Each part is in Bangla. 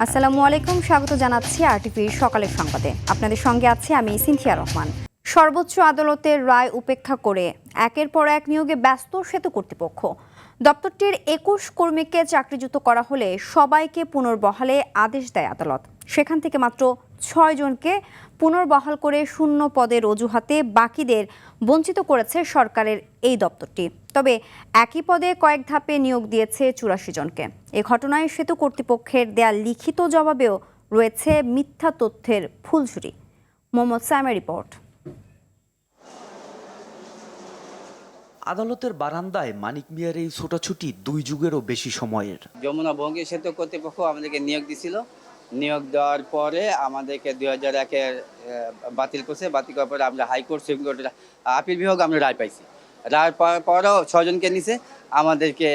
আসসালামু আলাইকুম, স্বাগত জানাচ্ছি আরটিভির সকালের সংবাদে। আপনাদের সঙ্গে আছি আমি সিনথিয়া রহমান। সর্বোচ্চ আদালতের রায় উপেক্ষা করে একের পর এক নিয়োগে ব্যস্ত সেতু কর্তৃপক্ষ। দপ্তরটির ২১ কর্মীকে চাকরিচ্যুত করা হলে সবাইকে পুনর্বহালে আদেশ দেয় আদালত। সেখান থেকে মাত্র ৬ জনকে পুনর্বহাল করে শূন্য পদের অজুহাতে বাকিদের বঞ্চিত করেছে সরকারের এই দপ্তরটি। তবে একই পদে কয়েক ধাপে নিয়োগ দিয়েছে ৮৪ জনকে। এ ঘটনায় সেতু কর্তৃপক্ষের দেয়া লিখিত জবাবেও রয়েছে মিথ্যা তথ্যের ফুলঝুরি। মোহাম্মদ সাইমের রিপোর্ট। আদালতের বারান্দায় মানিক মিয়ার এই ছোটাছুটি ২ যুগেরও বেশি সময়ের। যমুনা বঙ্গীয় সেতু কর্তৃপক্ষ আমাদেরকে নিয়োগ দিছিল। নিয়োগ দেওয়ার পরে আমাদেরকে ২০০১-এর বাতিল করছে। বাতিল করার পরে আমরা হাইকোর্ট, সুপ্রিম কোর্টের আপিল বিভাগ আমরা রায় পাইছি। রায় পাওয়ার পরেও ৬ জনকে নিছে, আমাদেরকে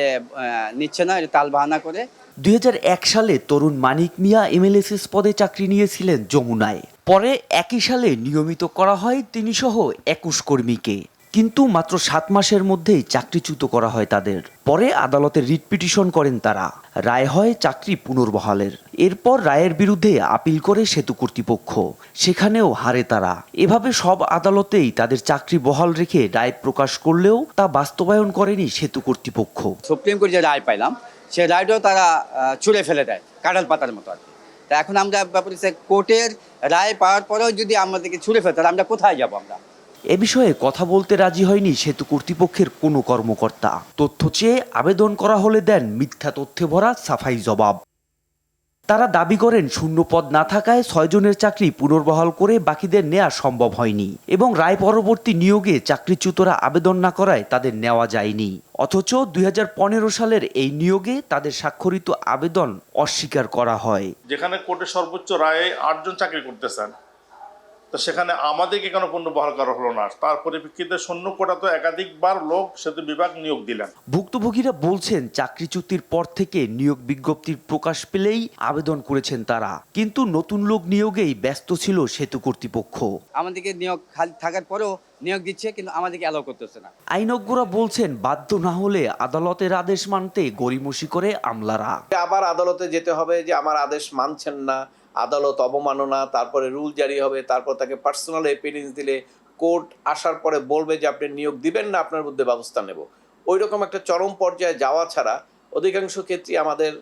নিচ্ছে না, তাল বাহানা করে। ২০০১ সালে তরুণ মানিক মিয়া এমএলএসএস পদে চাকরি নিয়েছিলেন যমুনায়। পরে একই সালে নিয়মিত করা হয় তিনি সহ ২১ কর্মীকে, কিন্তু মাত্র ৭ মাসের মধ্যেই চাকরিচ্যুত করা হয় তাদের। পরে আদালতে রিট পিটিশন করেন তারা। রায় হয় চাকরি পুনর্বহালের। এরপর রায়ের বিরুদ্ধে আপিল করে সেতু কর্তৃপক্ষ, সেখানেও হারে তারা। এভাবে সব আদালতেই তাদের চাকরি বহাল রেখে রায় প্রকাশ করলেও তা বাস্তবায়ন করেনি সেতু কর্তৃপক্ষ। সুপ্রিম কোর্টে যে রায় পাইলাম, সে রায়টাও তারা ছুঁড়ে ফেলে দেয়, কাঁঠাল পাতার মতো আর কি। তা এখন আমরা কোর্টের রায় পাওয়ার পরেও যদি আমাদেরকে ছুঁড়ে ফেলতে, তাহলে আমরা কোথায় যাব? আমরা এ বিষয়ে কথা বলতে রাজি হয়নি সেতু কর্তৃপক্ষের কোনো কর্মকর্তা। তথ্য চেয়ে আবেদন করা হলে দেন মিথ্যা তথ্যে ভরা সাফাই জবাব। তারা দাবি করেন শূন্য পদ না থাকায় ৬ জনের চাকরি পুনর্বহাল করে বাকিদের নেওয়া সম্ভব হয়নি এবং রায় পরবর্তী নিয়োগে চাকরিচ্যুতরা আবেদন না করায় তাদের নেওয়া যায়নি। অথচ ২০১৫ সালের এই নিয়োগে তাদের স্বাক্ষরিত আবেদন অস্বীকার করা হয়। যেখানে কোর্টের সর্বোচ্চ রায়ে ৮ জন চাকরি করতেছেন, তো সেখানে আমাদেরকে কেন পুনর্বহাল করা হলো না? তার পরিপ্রেক্ষিতে শূন্য কোটা তো একাধিকবার লোক সেতু বিভাগ নিয়োগ দিলেন। ভুক্তভোগীরা বলছেন চাকরিচ্যুতির পর থেকে নিয়োগ বিজ্ঞপ্তির প্রকাশ পেলেই আবেদন করেছেন তারা, কিন্তু নতুন লোক নিয়োগেই ব্যস্ত ছিল সেতু কর্তৃপক্ষ। আমাদেরকে নিয়োগ খালি থাকার পরেও নিয়োগ দিচ্ছে, কিন্তু আমাদেরকে অ্যালাউ করতেছে না। আইনজ্ঞরা বলছেন বাধ্য না হলে আদালতের আদেশ মানতে গড়িমসি করে আমলারা। আবার আদালতে যেতে হবে যে আমার আদেশ মানছেন না, আদালত অবমাননা, তারপরে রুল জারি হবে, তারপর তাকে পার্সোনাল এপিডেন্স দিলে কোর্ট আসার পরে বলবে যে আপনি নিয়োগ দিবেন না, আপনার বিরুদ্ধে ব্যবস্থা নেব। ওই রকম একটা চরম পর্যায়ে যাওয়া ছাড়া অধিকাংশ ক্ষেত্রে আমাদের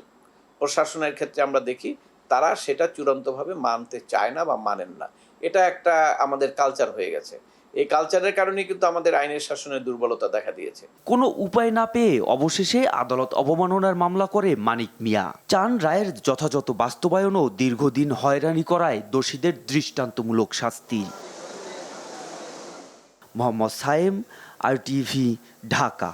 প্রশাসনের ক্ষেত্রে আমরা দেখি তারা সেটা চূড়ান্তভাবে মানতে চায় না বা মানেন না। এটা একটা আমাদের কালচার হয়ে গেছে। এই কালচারের কারণে কিন্তু আমাদের আইনের শাসনের দুর্বলতা দেখা দিয়েছে। কোনো উপায় না পেয়ে অবশেষে আদালত অবমাননার মামলা করে মানিক মিয়া। চান রায়ের যথাযথ বাস্তবায়ন ও দীর্ঘদিন হয়রানি করায় দোষীদের দৃষ্টান্তমূলক শাস্তি। মোহাম্মদ সাইম, আরটিভি, ঢাকা।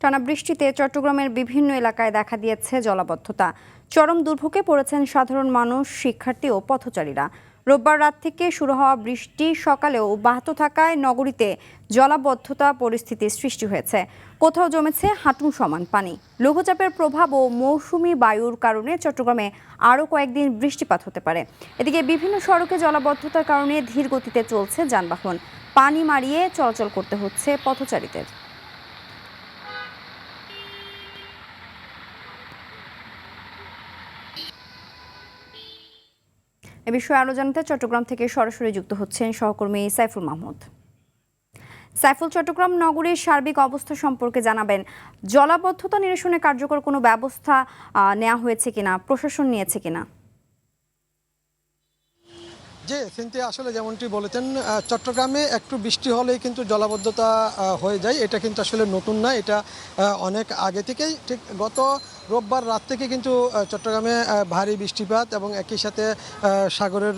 টানা বৃষ্টিতে চট্টগ্রামের বিভিন্ন এলাকায় দেখা দিয়েছে জলাবদ্ধতা। চরম দুর্ভোগে পড়েছেন সাধারণ মানুষ, শিক্ষার্থী ও পথচারীরা। রোববার রাত থেকে শুরু হওয়া বৃষ্টি সকালেও অব্যাহত থাকায় নগরীতে জলাবদ্ধতা পরিস্থিতির সৃষ্টি হয়েছে। কোথাও জমেছে হাঁটু সমান পানি। লঘুচাপের প্রভাব ও মৌসুমি বায়ুর কারণে চট্টগ্রামে আরও কয়েকদিন বৃষ্টিপাত হতে পারে। এদিকে বিভিন্ন সড়কে জলাবদ্ধতার কারণে ধীর গতিতে চলছে যানবাহন। পানি মারিয়ে চলাচল করতে হচ্ছে পথচারীদের। এ বিষয়ে আরও জানতে চট্টগ্রাম থেকে সরাসরি যুক্ত হচ্ছেন সহকর্মী সাইফুল মাহমুদ। সাইফুল, চট্টগ্রাম নগরীর সার্বিক অবস্থা সম্পর্কে জানাবেন। জলাবদ্ধতা নিরসনে কার্যকর কোনো ব্যবস্থা নেওয়া হয়েছে কিনা, প্রশাসন নিয়েছে কিনা? যে সিনথিয়া আসলে যেমনটি বলেছেন, চট্টগ্রামে একটু বৃষ্টি হলেই কিন্তু জলাবদ্ধতা হয়ে যায়। এটা কিন্তু আসলে নতুন না, এটা অনেক আগে থেকেই। ঠিক গত রোববার রাত থেকে কিন্তু চট্টগ্রামে ভারী বৃষ্টিপাত এবং একই সাথে সাগরের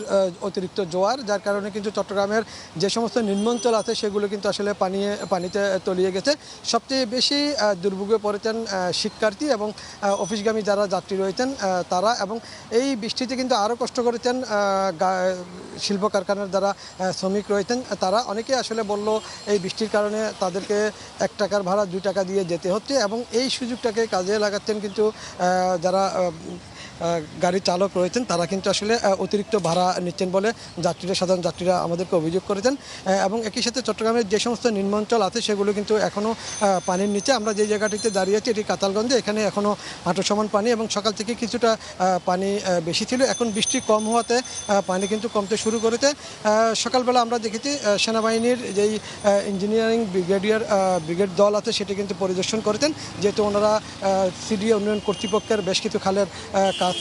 অতিরিক্ত জোয়ার, যার কারণে কিন্তু চট্টগ্রামের যে সমস্ত নিম্নাঞ্চল আছে সেগুলো কিন্তু আসলে পানিতে তলিয়ে গেছে। সবচেয়ে বেশি দুর্ভোগে পড়েছেন শিক্ষার্থী এবং অফিসগামী যারা যাত্রী রয়েছেন তারা। এবং এই বৃষ্টিতে কিন্তু আরও কষ্ট করেছেন শিল্প কারখানার যারা শ্রমিক রয়েছেন তারা। অনেকে আসলে বলল এই বৃষ্টির কারণে তাদেরকে 1 টাকার ভাড়া 2 টাকা দিয়ে যেতে হচ্ছে এবং এই সুযোগটাকে কাজে লাগাচ্ছেন কিন্তু যারা গাড়ি চালক রয়েছেন তারা কিন্তু আসলে অতিরিক্ত ভাড়া নিচ্ছেন বলে সাধারণ যাত্রীরা আমাদেরকে অভিযোগ করেছেন। এবং একই সাথে চট্টগ্রামের যে সমস্ত নিম্নাঞ্চল আছে সেগুলো কিন্তু এখনও পানির নিচে। আমরা যে জায়গাটিতে দাঁড়িয়ে আছি এটি কাতালগঞ্জে, এখানে এখনও হাঁটু সমান পানি এবং সকাল থেকে কিছুটা পানি বেশি ছিল। এখন বৃষ্টি কম হওয়াতে পানি কিন্তু কমতে শুরু করেছে। সকালবেলা আমরা দেখেছি সেনাবাহিনীর যেই ইঞ্জিনিয়ারিং ব্রিগেড দল আছে সেটি কিন্তু পরিদর্শন করেছেন, যেহেতু ওনারা সিডিএ উন্নয়ন কর্তৃপক্ষের বেশ কিছু খালের কাজ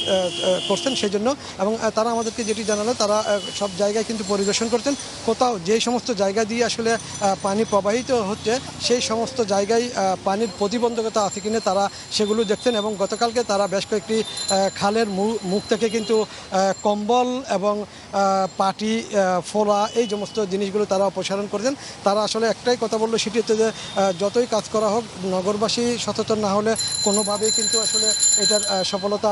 করছেন সেই জন্য। এবং তারা আমাদেরকে যেটি জানালো, তারা সব জায়গায় কিন্তু পরিদর্শন করছেন। কোথাও যে সমস্ত জায়গা দিয়ে আসলে পানি প্রবাহিত হচ্ছে সেই সমস্ত জায়গায় পানির প্রতিবন্ধকতা আছে কিনা তারা সেগুলো দেখছেন। এবং গতকালকে তারা বেশ কয়েকটি খালের মুখ থেকে কিন্তু কম্বল এবং পাটি ফোলা এই সমস্ত জিনিসগুলো তারা অপসারণ করেছেন। তারা আসলে একটাই কথা বললো, সেটি হচ্ছে যে যতই কাজ করা হোক নগরবাসী সচেতন না হলে কোনোভাবেই কিন্তু আসলে এটার সফলতা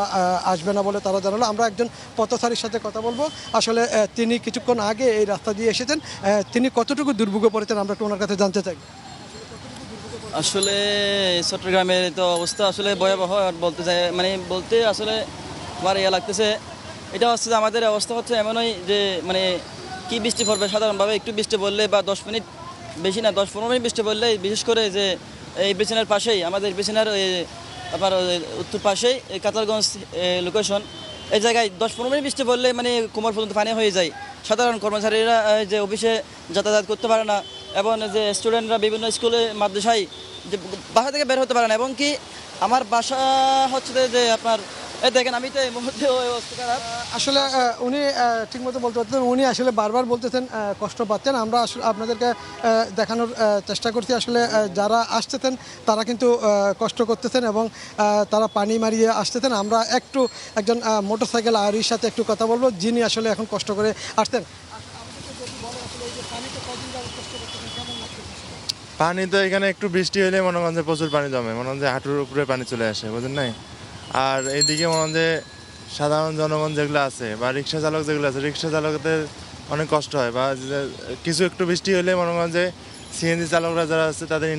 আসবে না বলে তারা জানালো। আমরা একজন পথচারীর সাথে কথা বলবো। আসলে তিনি কিছুক্ষণ আগে এই রাস্তা দিয়ে এসেছেন, তিনি কতটুকু দুর্ভোগে পড়েছেন আমরা একটু ওনার কাছে জানতে চাই। আসলে চট্টগ্রামের তো অবস্থা আসলে ভয়াবহ, বলতে আসলে আমার লাগতেছে। এটা হচ্ছে যে আমাদের অবস্থা হচ্ছে এমনই যে কি বৃষ্টি পড়বে, সাধারণভাবে একটু বৃষ্টি পড়লে বা 10 মিনিট বেশি না 10-15 মিনিট বৃষ্টি পড়লে, বিশেষ করে যে এই বিছানার পাশেই আমাদের বিছানার আপনার উত্তর পাশেই কাতালগঞ্জ লোকেশন, এই জায়গায় 10-15 মিনিট বৃষ্টি পড়লে কোমর পর্যন্ত পানি হয়ে যায়। সাধারণ কর্মচারীরা যে অফিসে যাতায়াত করতে পারে না, এবং যে স্টুডেন্টরা বিভিন্ন স্কুলে মাদ্রাসায় যে বাসা থেকে বের হতে পারে না। এবং কি আমার বাসা হচ্ছে যে আপনার দেখেন আমি তো এই মুহূর্তে অবস্থা খারাপ। আসলে উনি ঠিকমতো বলতে পারতেন, উনি আসলে বারবার বলতেছেন কষ্ট পাচ্ছেন। আমরা আসলে আপনাদেরকে দেখানোর চেষ্টা করছি আসলে যারা আসতেছেন তারা কিন্তু কষ্ট করতেছেন এবং তারা পানি মারিয়ে আসতেছেন। আমরা একজন মোটরসাইকেল আরোহীর সাথে একটু কথা বলবো, যিনি আসলে এখন কষ্ট করে আসতেন। পানি তো এখানে একটু বৃষ্টি হলে মনে করেন যে প্রচুর পানি জমে, মনে করেন যে হাঁটুর উপরে পানি চলে আসে, বুঝলেন নাই? আর এইদিকে মনে করেন যে সাধারণ জনগণ যেগুলো আছে বা রিক্সা চালক যেগুলো আছে, রিক্সা চালকদের অনেক কষ্ট হয়। বা কিছু একটু বৃষ্টি হলে মনে করেন যে সিএনজি চালকরা যারা আছে তাদের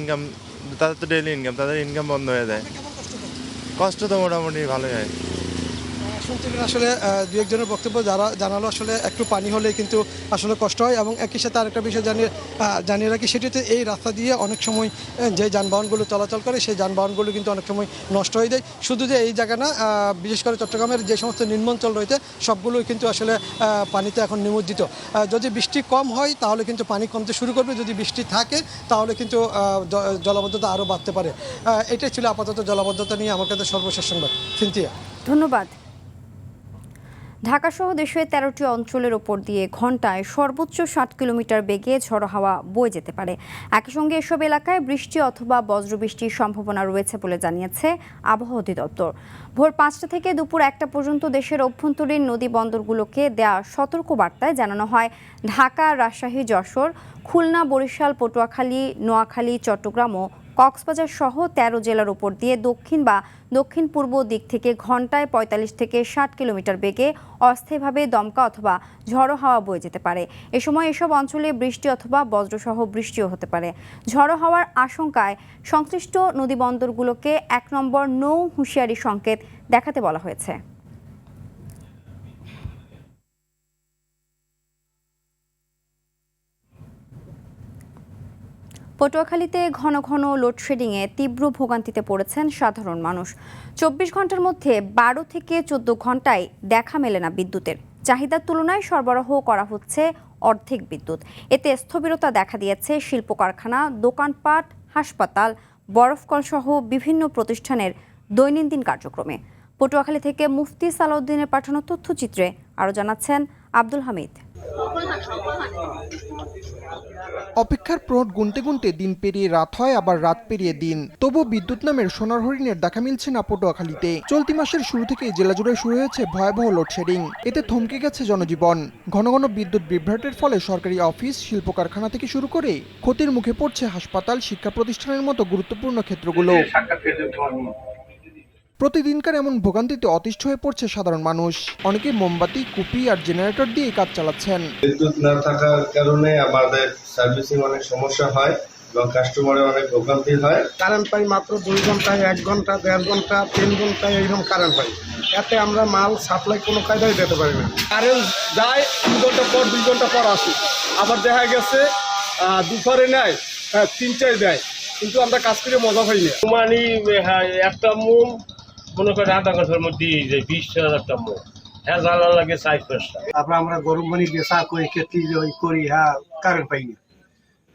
তো ডেইলি ইনকাম, তাদের ইনকাম বন্ধ হয়ে যায়। কষ্ট তো মোটামুটি ভালোই হয়। শুনছিলেন আসলে দু একজনের বক্তব্য, যারা জানালো আসলে একটু পানি হলে কিন্তু আসলে কষ্ট হয়। এবং একই সাথে আরেকটা বিষয় জানিয়ে রাখি, সেটি হচ্ছে এই রাস্তা দিয়ে অনেক সময় যে যানবাহনগুলো চলাচল করে সেই যানবাহনগুলো কিন্তু অনেক সময় নষ্ট হয়ে যায়। শুধু যে এই জায়গা না, বিশেষ করে চট্টগ্রামের যে সমস্ত নিম্নাঞ্চল রয়েছে সবগুলোই কিন্তু আসলে পানিতে এখন নিমজ্জিত। যদি বৃষ্টি কম হয় তাহলে কিন্তু পানি কমতে শুরু করবে, যদি বৃষ্টি থাকে তাহলে কিন্তু জলাবদ্ধতা আরও বাড়তে পারে। এটাই ছিল আপাতত জলাবদ্ধতা নিয়ে আমার কাছে সর্বশেষ সংবাদ। সিনথিয়া, ধন্যবাদ। ঢাকাসহ দেশের 13টি অঞ্চলের ওপর দিয়ে ঘন্টায় সর্বোচ্চ 60 কিলোমিটার বেগে ঝড়ো হাওয়া বয়ে যেতে পারে। একই সঙ্গে এসব এলাকায় বৃষ্টি অথবা বজ্রবৃষ্টির সম্ভাবনা রয়েছে বলে জানিয়েছে আবহাওয়া অধিদপ্তর। ভোর 5টা থেকে দুপুর 1টা পর্যন্ত দেশের অভ্যন্তরীণ নদী বন্দরগুলোকে দেয়া সতর্কবার্তায় জানানো হয় ঢাকা, রাজশাহী, যশোর, খুলনা, বরিশাল, পটুয়াখালী, নোয়াখালী, চট্টগ্রাম ও কক্সবাজার সহ 13 জেলার উপর দিয়ে দক্ষিণ বা দক্ষিণ পূর্ব দিক থেকে ঘন্টায় 45 থেকে 60 কিলোমিটার বেগে অস্থায়ীভাবে দমকা অথবা ঝড়ো হাওয়া বয়ে যেতে পারে। এ সময় এসব অঞ্চলে বৃষ্টি অথবা বজ্রসহ বৃষ্টিও হতে পারে। ঝড়ো হাওয়ার আশঙ্কায় সংশ্লিষ্ট নদীবন্দরগুলোকে 1 নম্বর নৌ হুঁশিয়ারি সংকেত দেখাতে বলা হয়েছে। পটুয়াখালীতে ঘন ঘন লোডশেডিংয়ে তীব্র ভোগান্তিতে পড়েছেন সাধারণ মানুষ। 24 ঘন্টার মধ্যে 12 থেকে 14 ঘন্টায় দেখা মেলে না বিদ্যুতের। চাহিদার তুলনায় সরবরাহ করা হচ্ছে অর্ধেক বিদ্যুৎ। এতে স্থবিরতা দেখা দিয়েছে শিল্প কারখানা, দোকানপাট, হাসপাতাল, বরফকল সহ বিভিন্ন প্রতিষ্ঠানের দৈনন্দিন কার্যক্রমে। পটুয়াখালী থেকে মুফতি সালাউদ্দিনের পাঠানো তথ্যচিত্রে আরও জানাচ্ছেন আব্দুল হামিদ। অপেক্ষার প্রহর গুনতে গুনতে দিন পেরিয়ে রাত হয়, আবার রাত পেরিয়ে দিন, তবু বিদ্যুৎ নামের সোনার হরিণের দেখা মিলছে না পটুয়াখালীতে। চলতি মাসের শুরু থেকেই জেলা জুড়ে শুরু হয়েছে ভয়াবহ লোডশেডিং। এতে থমকে গেছে জনজীবন। ঘন ঘন বিদ্যুৎ বিভ্রাটের ফলে সরকারি অফিস, শিল্প কারখানা থেকে শুরু করে ক্ষতির মুখে পড়ছে হাসপাতাল, শিক্ষা প্রতিষ্ঠানের মতো গুরুত্বপূর্ণ ক্ষেত্রগুলো। প্রতিদিনকার এমন ভোগান্তিতে অতিষ্ঠ হয়ে পড়ছে সাধারণ মানুষ। অনেকে মোমবাতি, কুপি আর জেনারেটর দিয়ে কাজ চালাচ্ছেন। বিদ্যুৎ না থাকার কারণে আমাদের সার্ভিসিং অনেক সমস্যা হয় এবং কাস্টমারের অনেক ভোগান্তি হয়। কারেন্ট পাই মাত্র 2 ঘন্টায়, 1 ঘন্টা, 1.5 ঘন্টা, 3 ঘন্টায় এইরকম কারেন্ট পাই। এতে আমরা মাল সাপ্লাই কোনো কায়দায় দিতে পারি না। কারেন্ট যায় 2 ঘন্টা পর, 2 ঘন্টা পর আসে। আবার দেখা গেছে দুপুরে নেয়, 3টায় দেয়, কিন্তু আমরা কাজ করে মজা পাই না। মানে একটা মোম মনে করেন আধা ঘন্টার মধ্যে 20,000 একটা মোম, হ্যাঁ জ্বালা লাগে 4-5টা। তারপর আমরা গরম পানি দিয়ে চা করে কেটলি করি, হ্যাঁ কারেন্ট পাই না।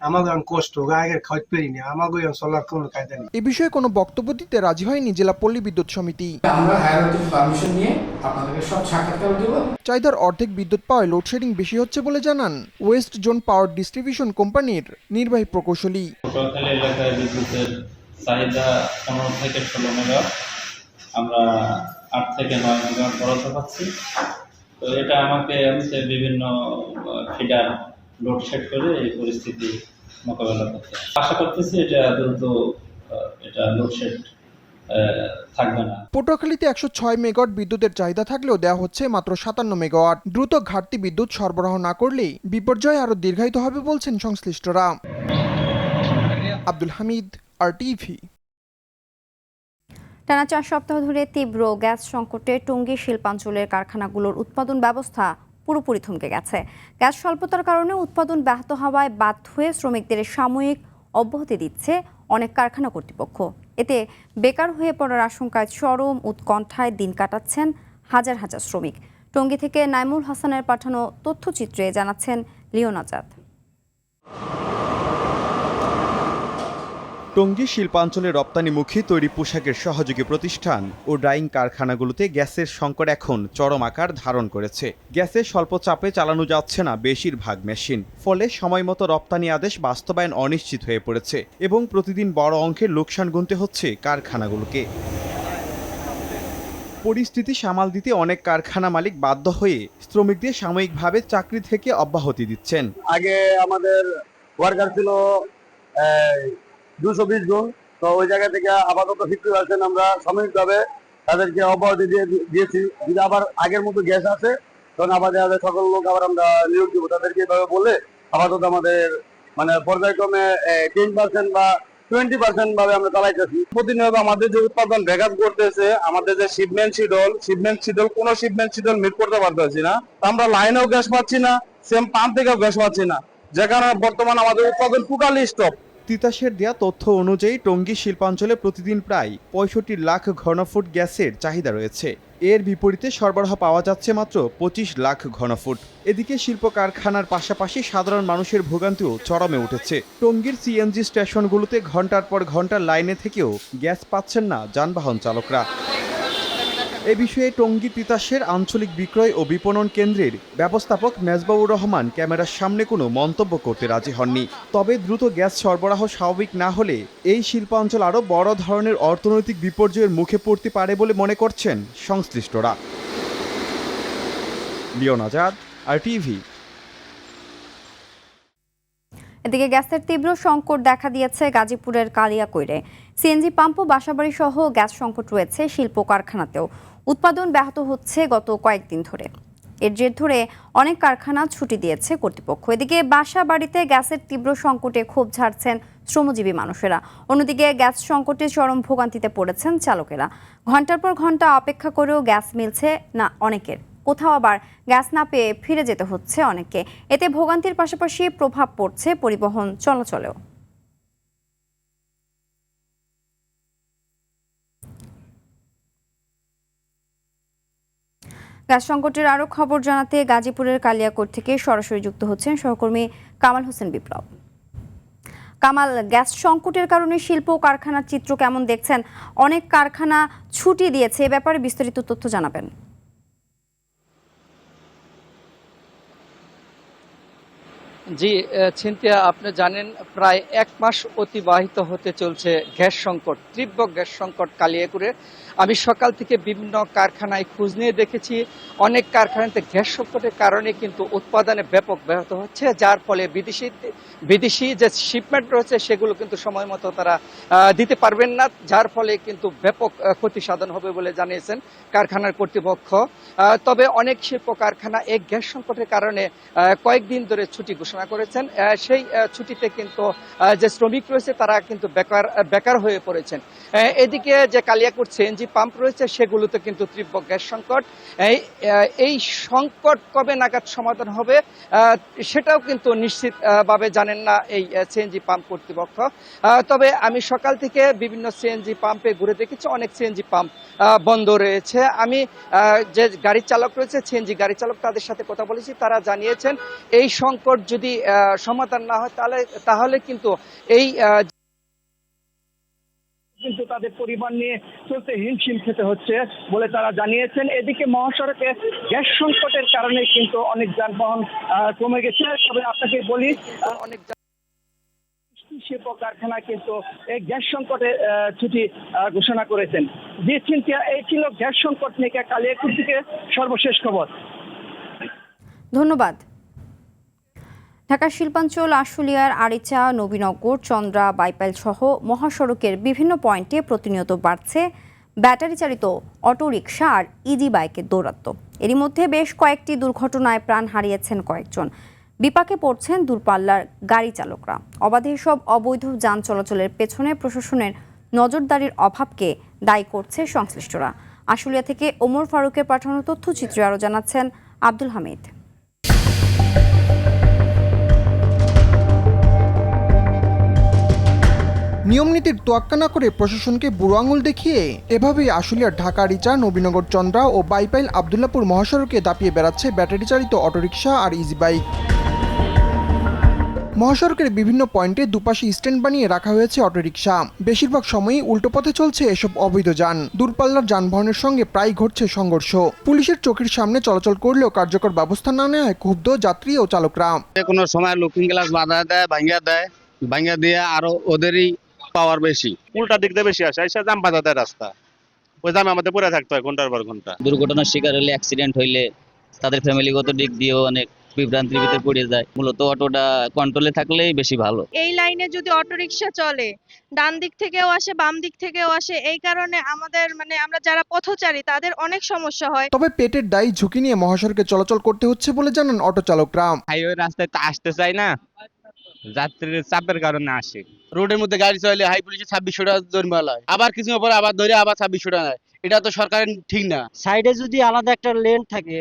আমাকে কষ্ট আগে খাইতে পারি না, আমাকে চলার কোনো কায়দা নেই। এ বিষয়ে কোনো বক্তব্য দিতে রাজি হয়নি জেলা পল্লী বিদ্যুৎ সমিতি। আমরা হায়ার অথরিটির পারমিশন নিয়ে আপনাদেরকে সব সাক্ষাৎকার দেব। চাহিদার অর্ধেক বিদ্যুৎ পাওয়ায় লোডশেডিং বেশি হচ্ছে বলে জানান ওয়েস্ট জোন পাওয়ার ডিস্ট্রিবিউশন কোম্পানির নির্বাহী প্রকৌশলী। পটুয়াখালী এলাকায় বিদ্যুতের চাহিদা 15 থেকে 16 মেগাওয়াট, আমরা 8 থেকে 9 মেগাওয়াট বরাদ্দ পাচ্ছি। তো এটা আমাকে বিভিন্ন ফিডার লোডশেড করে এই পরিস্থিতি মোকাবেলা করতে আশা করতেছি এটা দ্রুত এটা লোডশেড থাকবে না। পটুয়াখালীতে 106 মেগাওয়াট বিদ্যুতের চাহিদা থাকলেও দেওয়া হচ্ছে মাত্র 57 মেগাওয়াট। দ্রুত ঘাটতি বিদ্যুৎ সরবরাহ না করলে বিপর্যয় আরো দীর্ঘায়িত হবে বলছেন সংশ্লিষ্টরা। আব্দুল হামিদ, RTV। টানা 4 সপ্তাহ ধরে তীব্র গ্যাস সংকটে টঙ্গী শিল্পাঞ্চলের কারখানাগুলোর উৎপাদন ব্যবস্থা পুরোপুরি থমকে গেছে। গ্যাস স্বল্পতার কারণে উৎপাদন ব্যাহত হওয়ায় বাধ্য হয়ে শ্রমিকদের সাময়িক অব্যাহতি দিচ্ছে অনেক কারখানা কর্তৃপক্ষ। এতে বেকার হয়ে পড়ার আশঙ্কায় চরম উৎকণ্ঠায় দিন কাটাচ্ছেন হাজার হাজার শ্রমিক। টঙ্গী থেকে নাইমুল হাসানের পাঠানো তথ্যচিত্রে জানাচ্ছেন লিওন আজাদ। টঙ্গী শিল্পাঞ্চলে রপ্তানিমুখী তৈরি পোশাকের সহযোগী প্রতিষ্ঠান ও ড্রাইং কারখানাগুলোতে গ্যাসের সংকট এখন চরম আকার ধারণ করেছে। গ্যাসের স্বল্প চাপে চালানো যাচ্ছে না বেশিরভাগ মেশিন, ফলে সময়মতো রপ্তানি আদেশ বাস্তবায়ন অনিশ্চিত হয়ে পড়েছে এবং প্রতিদিন বড় অঙ্কের লোকসান গুনতে হচ্ছে কারখানাগুলোকে। পরিস্থিতি সামাল দিতে অনেক কারখানা মালিক বাধ্য হয়ে শ্রমিকদের সাময়িকভাবে চাকরি থেকে অব্যাহতি দিচ্ছেন। আগে আমাদের ওয়ার্কার ছিল 220 জন, তো ওই জায়গা থেকে আপাতত 50% আমরা সাময়িকভাবে তাদেরকে অব্যাহতি দিয়েছি। যদি আবার আগের মতো গ্যাস আছে তখন আমাদের সকল লোক আবার আমরা নিয়োগ দিব। তাদেরকে এভাবে বলে আপাতত আমাদের মানে পর্যায়ক্রমে 10% বা 20% ভাবে আমরা চালাইতেছি। প্রতিনিয়ত আমাদের যে উৎপাদন ব্যাঘাত করতেছে, আমাদের যে শিপমেন্ট শিডিউল কোনো শিপমেন্ট শিডিউল মিট করতে পারতেছি না। আমরা লাইনেও গ্যাস পাচ্ছি না, সেম পাম্প থেকেও গ্যাস পাচ্ছি না, যে কারণে বর্তমানে আমাদের উৎপাদন টোটালি স্টপ। তিতাসের দেয়া তথ্য অনুযায়ী টঙ্গী শিল্পাঞ্চলে প্রতিদিন প্রায় 65 লাখ ঘনফুট গ্যাসের চাহিদা রয়েছে। এর বিপরীতে সরবরাহ পাওয়া যাচ্ছে মাত্র 25 লাখ ঘনফুট। এদিকে শিল্প কারখানার পাশাপাশি সাধারণ মানুষের ভোগান্তিও চরমে উঠেছে। টঙ্গীর সিএনজি স্টেশনগুলোতে ঘন্টার পর ঘন্টা লাইনে থেকেও গ্যাস পাচ্ছেন না যানবাহন চালকরা। এ বিষয়ে টঙ্গী তিতাসের আঞ্চলিক বিক্রয় ও বিপণন কেন্দ্রের ব্যবস্থাপক মেজবাউর রহমান ক্যামেরার সামনে কোনো মন্তব্য করতে রাজি হননি। তবে দ্রুত গ্যাস সরবরাহ স্বাভাবিক না হলে এই শিল্পাঞ্চল আরও বড় ধরনের অর্থনৈতিক বিপর্যয়ের মুখে পড়তে পারে বলে মনে করছেন সংশ্লিষ্টরা। Leon Azad, RTV। এদিকে গ্যাসের তীব্র সংকট দেখা দিয়েছে গাজীপুরের কালিয়াকৈরে। সিএনজি পাম্প ও বাসাবাড়ি সহ গ্যাস সংকট রয়েছে শিল্প কারখানাতেও। উৎপাদন ব্যাহত হচ্ছে গত কয়েকদিন ধরে। এর জের ধরে অনেক কারখানা ছুটি দিয়েছে কর্তৃপক্ষ। এদিকে বাসাবাড়িতে গ্যাসের তীব্র সংকটে ক্ষোভ ঝাড়ছেন শ্রমজীবী মানুষেরা। অন্যদিকে গ্যাস সংকটে চরম ভোগান্তিতে পড়েছেন চালকেরা। ঘন্টার পর ঘন্টা অপেক্ষা করেও গ্যাস মিলছে না অনেকের। কোথাও আবার গ্যাস না পেয়ে ফিরে যেতে হচ্ছে অনেককে। এতে ভোগান্তির পাশাপাশি প্রভাব পড়ছে পরিবহন চলাচলেও। গ্যাস সংকটের আরও খবর জানাতে গাজীপুরের কালিয়াকৈর থেকে সরাসরি যুক্ত হচ্ছেন সহকর্মী কামাল হোসেন বিপ্লব। কামাল, গ্যাস সংকটের কারণে শিল্প ও কারখানার চিত্র কেমন দেখছেন? অনেক কারখানা ছুটি দিয়েছে, এ ব্যাপারে বিস্তারিত তথ্য জানাবেন। জি ছিন্তিয়া, আপনি জানেন প্রায় 1 মাস অতিবাহিত হতে চলছে গ্যাস সংকট, তীব্র গ্যাস সংকট কালিয়াকৈরে। আমি সকাল থেকে বিভিন্ন কারখানায় খোঁজ নিয়ে দেখেছি, অনেক কারখানাতে গ্যাস সংকটের কারণে কিন্তু উৎপাদনে ব্যাপক ব্যাহত হচ্ছে, যার ফলে বিদেশি যে শিপমেন্ট রয়েছে সেগুলো কিন্তু সময় মতো তারা দিতে পারবেন না, যার ফলে কিন্তু ব্যাপক ক্ষতি সাধন হবে বলে জানিয়েছেন কারখানার কর্তৃপক্ষ। তবে অনেক শিল্প কারখানা এই গ্যাস সংকটের কারণে কয়েকদিন ধরে ছুটি ঘোষণা করেছেন। সেই ছুটিতে কিন্তু যে শ্রমিক রয়েছে তারা কিন্তু বেকার হয়ে পড়েছেন। এদিকে যে কালিয়াকৈর সিএনজি পাম্প রয়েছে সেগুলোতে কিন্তু তীব্র গ্যাস সংকট। এই সংকট কবে নাগাদ সমাধান হবে সেটাও কিন্তু নিশ্চিতভাবে জানেন না এই সিএনজি পাম্প কর্তৃপক্ষ। তবে আমি সকাল থেকে বিভিন্ন সিএনজি পাম্পে ঘুরে দেখেছি, অনেক সিএনজি পাম্প বন্ধ রয়েছে। আমি যে গাড়ি চালক রয়েছে, সিএনজি গাড়ি চালক, তাদের সাথে কথা বলেছি, তারা জানিয়েছেন এই সংকট যদি সমাধান না হয় তাহলে কিন্তু তাদের পরিবার নিয়ে চলতে হিমশিম খেতে হচ্ছে বলে তারা জানিয়েছেন। এদিকে মহাসড়কে গ্যাস সংকটের কারণে কিন্তু অনেক যানবাহন কমে গেছে। তবে আপনাকে বলি, অনেক শিল্প কারখানা কিন্তু এই গ্যাস সংকটে ছুটি ঘোষণা করেছেন। জি চিন্তা, এই ছিল গ্যাস সংকট নিয়ে কালিয়াকৈর থেকে সর্বশেষ খবর। ধন্যবাদ। ঢাকার শিল্পাঞ্চল, আশুলিয়ার আরিচা, নবীনগর, চন্দ্রা, বাইপাইল সহ মহাসড়কের বিভিন্ন পয়েন্টে প্রতিনিয়ত বাড়ছে ব্যাটারি চালিত অটোরিকশা আর ইজি বাইকের দৌরাত্ম্য। এরই মধ্যে বেশ কয়েকটি দুর্ঘটনায় প্রাণ হারিয়েছেন কয়েকজন। বিপাকে পড়ছেন দূরপাল্লার গাড়ি চালকরা। অবাধে সব অবৈধ যান চলাচলের পেছনে প্রশাসনের নজরদারির অভাবকে দায়ী করছে সংশ্লিষ্টরা। আশুলিয়া থেকে ওমর ফারুকের পাঠানো তথ্যচিত্রে আরও জানাচ্ছেন আব্দুল হামিদ। নিয়মনীতির তোয়াক্কা না করে প্রশাসনকে বুড়ো আঙুল দেখিয়ে এভাবেই আশুলিয়ার ঢাকা রিচা, নবীনগর, চন্দ্রা ও বাইপাইল আবদুল্লাপুর মহাসড়কে দাপিয়ে বেড়াচ্ছে ব্যাটারি চালিত অটোরিকশা আর ইজি বাইক। মহাসড়কের বিভিন্ন পয়েন্টে দুপাশে স্ট্যান্ড বানিয়ে রাখা হয়েছে অটোরিকশা। বেশিরভাগ সময়ই উল্টো পথে চলছে এসব অবৈধ যান। দূরপাল্লার যানবাহনের সঙ্গে প্রায় ঘটছে সংঘর্ষ। পুলিশের চোখের সামনে চলাচল করলেও কার্যকর ব্যবস্থা না নেওয়ায় ক্ষুব্ধ যাত্রী ও চালকরা। কোনো সময় লুকিং গ্লাস বাধা দেয়, ভাঙ্গা দিয়ে আরো ওদেরই পাওয়ার বেশি, উল্টা দিক দিয়ে বেশি আসে, এসে জাম বাধা দেয় রাস্তা, ওই জামে আমাদের পরে থাকতে হয় ঘন্টার পর ঘন্টা। দুর্ঘটনার শিকার হলে, অ্যাক্সিডেন্ট হইলে তাদের ফ্যামিলিগত দিক দিয়েও অনেক বিভ্রান্তির ভিতরে পড়ে যায়। মূলত অটোটা কন্ট্রোলে থাকলেই বেশি ভালো। এই লাইনে যদি অটোরিকশা চলে, ডান দিক থেকেও আসে, বাম দিক থেকেও আসে, এই কারণে আমাদের আমরা যারা পথচারী তাদের অনেক সমস্যা হয়। তবে পেটের দায় ঝুঁকি নিয়ে মহাসড়কে চলাচল করতে হচ্ছে বলে জানান অটো চালকরা। হাইওয়ে রাস্তায় তো আসতে চাই না, যাত্রীর চাপের কারণে আসে। রোডের মধ্যে গাড়ি চলে হাই পুলিশে 2600 টাকা জরিমানা হয়, আবার কিছু পরে আবার ধরে আবার 2600 টাকা নেয়। এটা তো সরকারের ঠিক না। সাইডে যদি আলাদা একটা লেন থাকে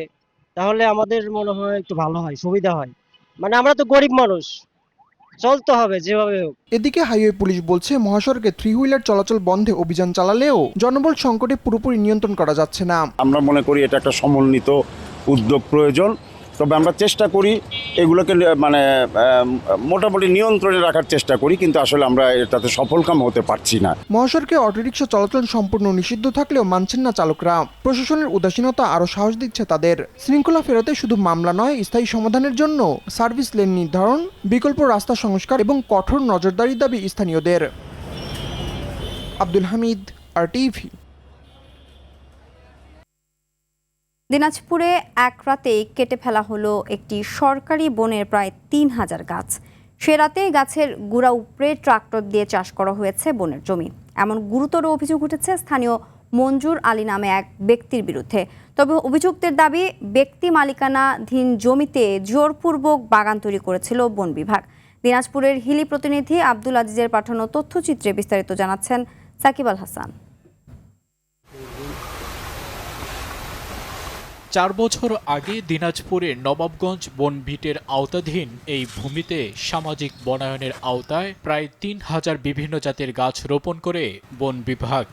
তাহলে আমাদের মনে হয় একটু ভালো হয়, সুবিধা হয়। আমরা তো গরিব মানুষ, চলতে হবে যেভাবে হোক। এদিকে হাইওয়ে পুলিশ বলছে মহাসড়কে 3 হুইলার চলাচল বন্ধে অভিযান চালালেও জনবল সংকটে পুরোপুরি নিয়ন্ত্রণ করা যাচ্ছে না। আমরা মনে করি এটা একটা সমন্বিত উদ্যোগ প্রয়োজন। তবে আমরা চেষ্টা করি এগুলোকে মোটামুটি নিয়ন্ত্রণে রাখার চেষ্টা করি, কিন্তু আসলে আমরা এটাতে সফলকাম হতে পারছি না। মহাসড়কে অটোরিকশা চলাচল সম্পূর্ণ নিষিদ্ধ থাকলেও মানছেন না চালকরা। প্রশাসনের উদাসীনতা আরও সাহস দিচ্ছে তাদের। শৃঙ্খলা ফেরাতে শুধু মামলা নয়, স্থায়ী সমাধানের জন্য সার্ভিস লেন নির্ধারণ, বিকল্প রাস্তা সংস্কার এবং কঠোর নজরদারির দাবি স্থানীয়দের। আব্দুল হামিদ, RTV। দিনাজপুরে এক রাতেই কেটে ফেলা হলো একটি সরকারি বনের প্রায় 3000 গাছ। সে রাতে গাছের গুড়া উপড়ে ট্রাক্টর দিয়ে চাষ করা হয়েছে বনের জমি। এমন গুরুতর অভিযোগ উঠেছে স্থানীয় মঞ্জুর আলী নামে এক ব্যক্তির বিরুদ্ধে। তবে অভিযুক্তের দাবি, ব্যক্তি মালিকানাধীন জমিতে জোরপূর্বক বাগান তৈরি করেছিল বন বিভাগ। দিনাজপুরের হিলি প্রতিনিধি আব্দুল আজিজের পাঠানো তথ্যচিত্রে বিস্তারিত জানাচ্ছেন সাকিব আল হাসান। 4 বছর আগে দিনাজপুরের নবাবগঞ্জ বনভিটের আওতাধীন এই ভূমিতে সামাজিক বনায়নের আওতায় প্রায় 3000 বিভিন্ন জাতের গাছ রোপণ করে বন বিভাগ।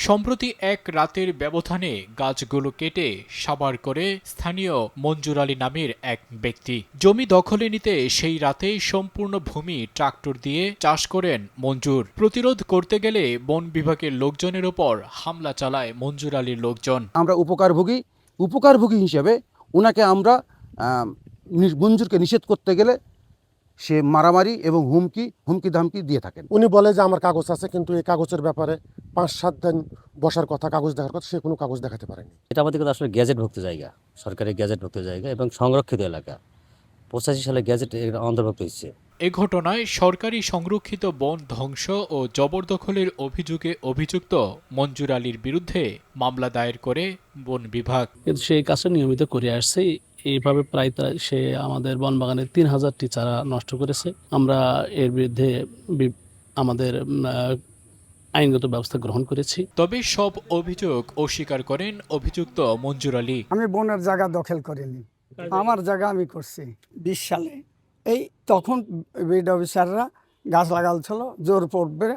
সম্প্রতি এক রাতের ব্যবধানে গাছগুলো কেটে সাবার করে স্থানীয় মঞ্জুর আলী নামের এক ব্যক্তি। জমি দখলে নিতে সেই রাতেই সম্পূর্ণ ভূমি ট্রাক্টর দিয়ে চাষ করেন মঞ্জুর। প্রতিরোধ করতে গেলে বন বিভাগের লোকজনের ওপর হামলা চালায় মঞ্জুর আলীর লোকজন। আমরা উপকারভোগী হিসেবে ওনাকে আমরা মঞ্জুরকে নিষেধ করতে গেলে সে মারামারি এবং হুমকি ধামকি দিয়ে থাকেন। উনি বলে যে আমার কাগজ আছে, কিন্তু এই কাগজের ব্যাপারে 5-7 দিন বসার কথা, কাগজ দেখার কথা, সে কোনো কাগজ দেখাতে পারেনি। এটা আমাদের আসলে গ্যাজেটভুক্ত জায়গা, সরকারি গ্যাজেটভুক্ত জায়গা এবং সংরক্ষিত এলাকা। 85 সালে গ্যাজেট অন্তর্ভুক্ত হয়েছে। এ ঘটনায় সরকারি সংরক্ষিত বন ধ্বংস ও জবরদখলের অভিযোগে অভিযুক্ত মঞ্জুর আলীর বিরুদ্ধে মামলা দায়ের করে বন বিভাগ। কিন্তু সেই কাজটা নিয়মিত করে আসছে। এইভাবে প্রায় সে আমাদের বনবাগানের 3000টি চারা নষ্ট করেছে। আমরা এর বিরুদ্ধে আমাদের আইনগত ব্যবস্থা গ্রহণ করেছি। তবে সব অভিযোগ অস্বীকার করেন অভিযুক্ত মঞ্জুর আলী। আমি বনের জায়গা দখল করিনি, আমার জায়গা আমি করছি 20 সালে। এই তখন বিড অফিসাররা গাছ লাগালছিল, জোর পড়বে,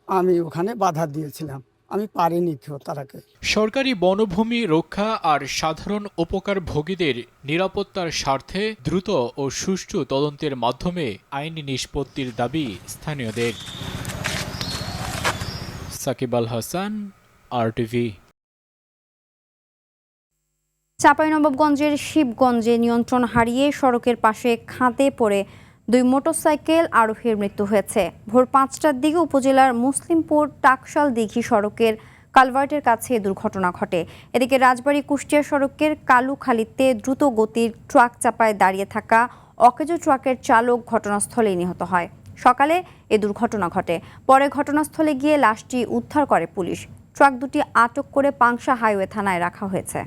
আমি ওখানে বাধা দিয়েছিলাম, আমি পারিনি তারাকে। সরকারি বনভূমি রক্ষা আর সাধারণ উপকার ভোগীদের নিরাপত্তার স্বার্থে দ্রুত ও সুষ্ঠু তদন্তের মাধ্যমে আইনি নিষ্পত্তির দাবি স্থানীয়দের। সাকিব আল হাসান, RTV। চাঁপাইনবাবগঞ্জের শিবগঞ্জে নিয়ন্ত্রণ হারিয়ে সড়কের পাশে খাদে পড়ে 2 মোটরসাইকেল আরোহীর মৃত্যু হয়েছে। ভোর 5টার দিকে উপজেলার মুসলিমপুর টাকশাল দিঘি সড়কের কালভার্টের কাছে দুর্ঘটনা ঘটে। এদিকে রাজবাড়ী কুষ্টিয়া সড়কের কালুখালীতে দ্রুত গতির ট্রাক চাপায় দাঁড়িয়ে থাকা অকেজো ট্রাকের চালক ঘটনাস্থলেই নিহত হয়। সকালে এ দুর্ঘটনা ঘটে। পরে ঘটনাস্থলে গিয়ে লাশটি উদ্ধার করে পুলিশ। ট্রাক দুটি আটক করে পাংশা হাইওয়ে থানায় রাখা হয়েছে।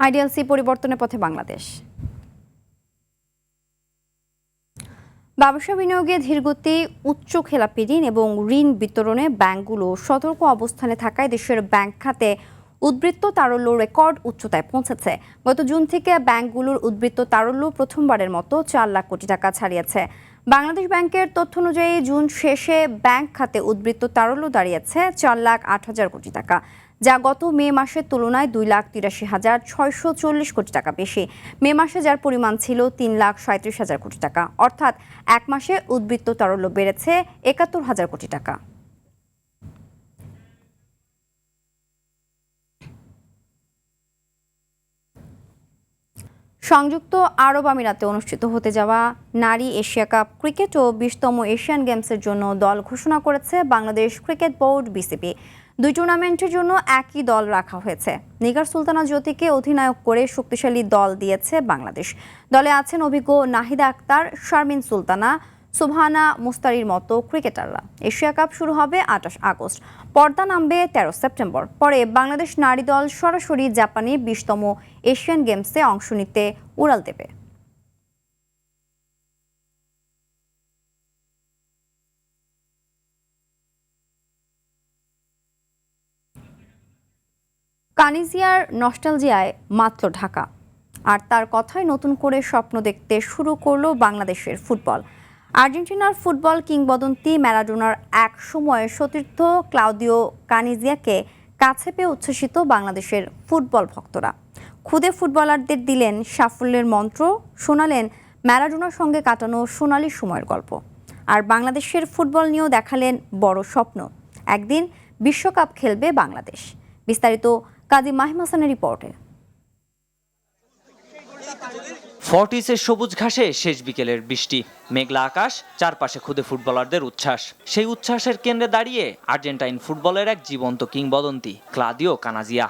আইডিএলসি পরিবর্তনের পথে বাংলাদেশ। ব্যবসা বিনিয়োগে ধীরগতি, উচ্চ খেলাপি ঋণ এবং ঋণ বিতরণে ব্যাংকগুলো সতর্ক অবস্থানে থাকায় দেশের ব্যাংক খাতে উদ্বৃত্ত তারল্য রেকর্ড উচ্চতায় পৌঁছেছে। গত জুন থেকে ব্যাংকগুলোর উদ্বৃত্ত তারল্য প্রথমবারের মতো 4 লাখ কোটি টাকা ছাড়িয়েছে। বাংলাদেশ ব্যাংকের তথ্য অনুযায়ী জুন শেষে ব্যাংক খাতে উদ্বৃত্ত তারল্য দাঁড়িয়েছে 4,08,000 কোটি টাকা, যা গত মে মাসের তুলনায় 2,83,640 কোটি টাকা বেশি। মে মাসে যার পরিমাণ ছিল 3,37,000 কোটি টাকা, অর্থাৎ এক মাসে উদ্বৃত্ত তারল্য বেড়েছে 71,000 কোটি টাকা। সংযুক্ত আরব আমিরাতে অনুষ্ঠিত হতে যাওয়া নারী এশিয়া কাপ ক্রিকেট ও 20তম এশিয়ান গেমসের জন্য দল ঘোষণা করেছে বাংলাদেশ ক্রিকেট বোর্ড BCB। 2 টুর্নামেন্টের জন্য একই দল রাখা হয়েছে। নিগার সুলতানা জ্যোতিকে অধিনায়ক করে শক্তিশালী দল দিয়েছে বাংলাদেশ। দলে আছেন অভিজ্ঞ নাহিদা আক্তার, শারমিন সুলতানা, সুবহানা মুস্তারির মতো ক্রিকেটাররা। এশিয়া কাপ শুরু হবে 28 আগস্ট, পর্দা নামবে 13 সেপ্টেম্বর। পরে বাংলাদেশ নারী দল সরাসরি জাপানে 20তম এশিয়ান গেমসে অংশ নিতে উড়াল দেবে। কানিজিয়ার নস্টালজিয়ায় মাতল ঢাকা, আর তার কথায় নতুন করে স্বপ্ন দেখতে শুরু করলো বাংলাদেশের ফুটবল। আর্জেন্টিনার ফুটবল কিংবদন্তি ম্যারাডোনার এক সময়ের সতীর্থ ক্লাউদিও কানিজিয়াকে কাছে পেয়ে উচ্ছ্বসিত বাংলাদেশের ফুটবল ভক্তরা। খুদে ফুটবলারদের দিলেন সাফল্যের মন্ত্র, শোনালেন ম্যারাডোনার সঙ্গে কাটানো সোনালি সময়ের গল্প। আর বাংলাদেশের ফুটবল নিয়েও দেখালেন বড় স্বপ্ন, একদিন বিশ্বকাপ খেলবে বাংলাদেশ। বিস্তারিত কাজী মাহিম হাসানের রিপোর্টে। ফর্টিসের সবুজ ঘাসে শেষ বিকেলের বৃষ্টি, মেঘলা আকাশ, চারপাশে খুদে ফুটবলারদের উচ্ছ্বাস। সেই উচ্ছ্বাসের কেন্দ্রে দাঁড়িয়ে আর্জেন্টাইন ফুটবলের এক জীবন্ত কিংবদন্তি ক্লাউদিও কানিজিয়া।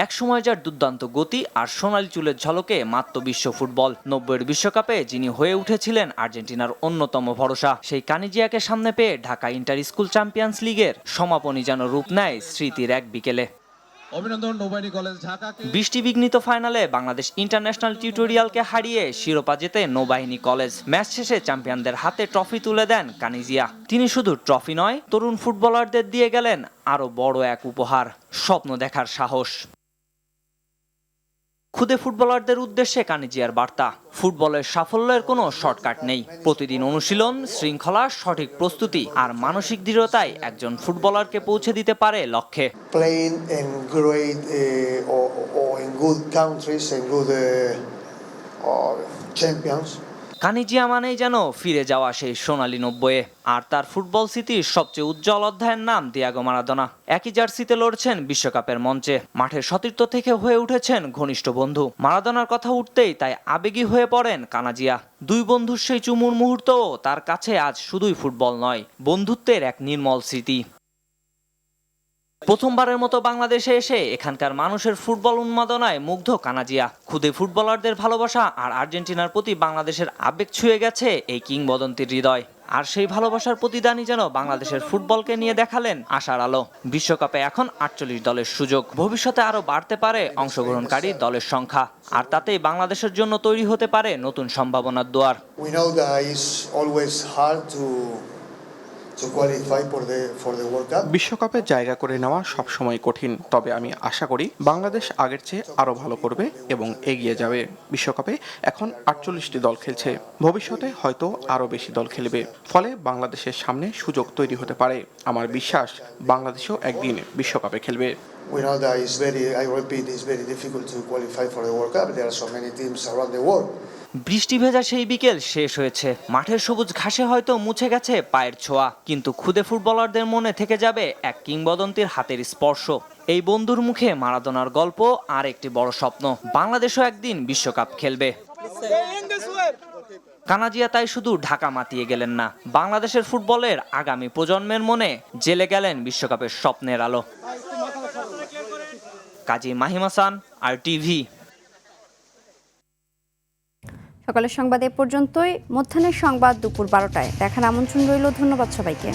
এক সময় যার দুর্দান্ত গতি আর সোনালি চুলের ঝলকে মাত্র বিশ্ব ফুটবল। 90-এর বিশ্বকাপে যিনি হয়ে উঠেছিলেন আর্জেন্টিনার অন্যতম ভরসা, সেই কানিজিয়াকে সামনে পেয়ে ঢাকা ইন্টার স্কুল চ্যাম্পিয়ন্স লিগের সমাপনী যেন রূপ নেয় স্মৃতির এক বিকেলে। অভিনন্দন নৌবাহিনী কলেজ ঢাকাকে। বৃষ্টি বিঘ্নিত ফাইনালে বাংলাদেশ ইন্টারন্যাশনাল টিউটোরিয়ালকে হারিয়ে শিরোপা জেতে নৌবাহিনী কলেজ। ম্যাচ শেষে চ্যাম্পিয়নদের হাতে ট্রফি তুলে দেন কানিজিয়া। তিনি শুধু ট্রফি নয়, তরুণ ফুটবলারদের দিয়ে গেলেন আরো বড় এক উপহার, স্বপ্ন দেখার সাহস। খুদে ফুটবলারদের উদ্দেশ্যে কানিজিয়ার বার্তা, ফুটবলের সাফল্যের কোনো শর্টকাট নেই। প্রতিদিন অনুশীলন, শৃঙ্খলা, সঠিক প্রস্তুতি আর মানসিক দৃঢ়তাই একজন ফুটবলারকে পৌঁছে দিতে পারে লক্ষ্যে। Playing in great or in good countries and good champions. কানিজিয়া মানেই যেন ফিরে যাওয়া সেই সোনালী 90-এ। আর তার ফুটবল স্মৃতির সবচেয়ে উজ্জ্বল অধ্যায়ের নাম দিয়াগো মারাদোনা। একই জার্সিতে লড়ছেন বিশ্বকাপের মঞ্চে, মাঠের সতীর্থ থেকে হয়ে উঠেছেন ঘনিষ্ঠ বন্ধু। মারাদোনার কথা উঠতেই তাই আবেগী হয়ে পড়েন কানাজিয়া। দুই বন্ধুর সেই চুমুর মুহূর্তও তার কাছে আজ শুধুই ফুটবল নয়, বন্ধুত্বের এক নির্মল স্মৃতি। প্রথমবারের মতো বাংলাদেশে এসে এখানকার মানুষের ফুটবল উন্মাদনায় মুগ্ধ কানাজিয়া। খুদে ফুটবলারদের ভালোবাসা আর আর্জেন্টিনার প্রতি বাংলাদেশের আবেগ ছুঁয়ে গেছে এই কিংবদন্তির হৃদয়। আর সেই ভালোবাসার প্রতিদানই যেন বাংলাদেশের ফুটবলকে নিয়ে দেখালেন আশার আলো। বিশ্বকাপে এখন 48 দলের সুযোগ, ভবিষ্যতে আরও বাড়তে পারে অংশগ্রহণকারী দলের সংখ্যা। আর তাতেই বাংলাদেশের জন্য তৈরি হতে পারে নতুন সম্ভাবনার দুয়ার। We know that it's always hard to qualify for the World Cup. বিশ্বকাপে জায়গা করে নেওয়া সবসময় কঠিন, তবে আমি আশা করি বাংলাদেশ আগের চেয়ে আরও ভালো করবে এবং এগিয়ে যাবে। বিশ্বকাপে এখন 48টি দল খেলছে, ভবিষ্যতে হয়তো আরও বেশি দল খেলবে, ফলে বাংলাদেশের সামনে সুযোগ তৈরি হতে পারে। আমার বিশ্বাস বাংলাদেশও একদিন বিশ্বকাপে খেলবে। We know that it's very difficult to qualify for the World Cup. There are so many teams around the world. বৃষ্টি ভেজা সেই বিকেল শেষ হয়েছে, মাঠের সবুজ ঘাসে হয়তো মুছে গেছে পায়ের ছোঁয়া, কিন্তু খুদে ফুটবলারদের মনে থেকে যাবে এক কিংবদন্তির হাতের স্পর্শ। এই বন্ধুর মুখে মারাদোনার গল্প আর একটি বড় স্বপ্ন, বাংলাদেশও একদিন বিশ্বকাপ খেলবে। কানাজিয়া তাই শুধু ঢাকা মাতিয়ে গেলেন না, বাংলাদেশের ফুটবলের আগামী প্রজন্মের মনে জেলে গেলেন বিশ্বকাপের স্বপ্নের আলো। কাজী মাহিম হাসান, RTV। সকালের সংবাদ এ পর্যন্তই। মধ্যাহ্নের সংবাদ দুপুর 12টায় দেখার আমন্ত্রণ রইল। ধন্যবাদ সবাইকে।